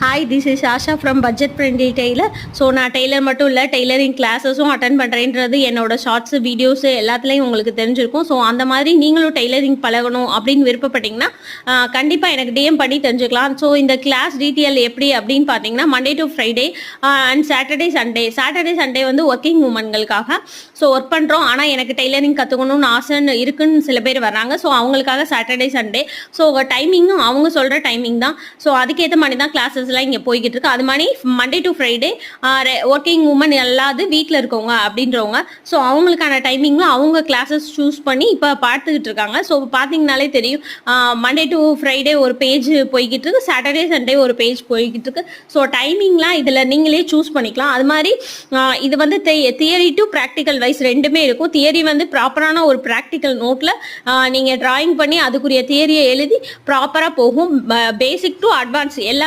Hi, this is Asha from budget friendly tailor. So நான் tailor மட்டும் இல்லை, டெய்லரிங் கிளாஸஸும் அட்டன் பண்ணுறேன்றது என்னோட ஷார்ட்ஸு வீடியோஸு எல்லாத்துலேயும் உங்களுக்கு தெரிஞ்சிருக்கும். ஸோ அந்த மாதிரி நீங்களும் டெய்லரிங் பழகணும் அப்படின்னு விருப்பப்பட்டீங்கன்னா கண்டிப்பாக எனக்கு டிஎம் பண்ணி தெரிஞ்சுக்கலாம். ஸோ இந்த கிளாஸ் டீட்டெயில் எப்படி அப்படின்னு பார்த்தீங்கன்னா Monday to Friday and Saturday Sunday வந்து ஒர்க்கிங் உமன்களுக்காக ஸோ ஒர்க் பண்ணுறோம். ஆனால் எனக்கு டெய்லரிங் கற்றுக்கணும்னு ஆசைன்னு இருக்குன்னு சில பேர் வர்றாங்க. ஸோ அவங்களுக்காக சாட்டர்டே சண்டே ஸோ டைமிங்கும் அவங்க சொல்கிற டைமிங் தான். ஸோ அதுக்கேற்ற மாதிரி தான் கிளாஸஸ்லாம் இங்கே போய்கிட்டு இருக்கு. அது மாதிரி Monday to Friday working women எல்லாது வீட்டில் இருக்கவங்க அப்படின்றவங்க ஸோ அவங்களுக்கான டைமிங்கில் அவங்க கிளாஸஸ் சூஸ் பண்ணி இப்போ பார்த்துக்கிட்டு இருக்காங்க. ஸோ பார்த்தீங்கனாலே தெரியும், மண்டே டு ஃப்ரைடே ஒரு பேஜ் போய்கிட்டு இருக்கு, சாட்டர்டே சண்டே ஒரு பேஜ் போய்கிட்டு இருக்கு. ஸோ டைமிங்லாம் இதில் நீங்களே சூஸ் பண்ணிக்கலாம். அது மாதிரி இது வந்து தியரி டு ப்ராக்டிக்கல் வைஸ் ரெண்டுமே இருக்கும். தியரி வந்து ப்ராப்பரான ஒரு ப்ராக்டிக்கல் நோட்டில் நீங்கள் டிராயிங் பண்ணி அதுக்குரிய தியரியை எழுதி ப்ராப்பராக போகும். பேசிக் டு அட்வான்ஸ் எல்லாம்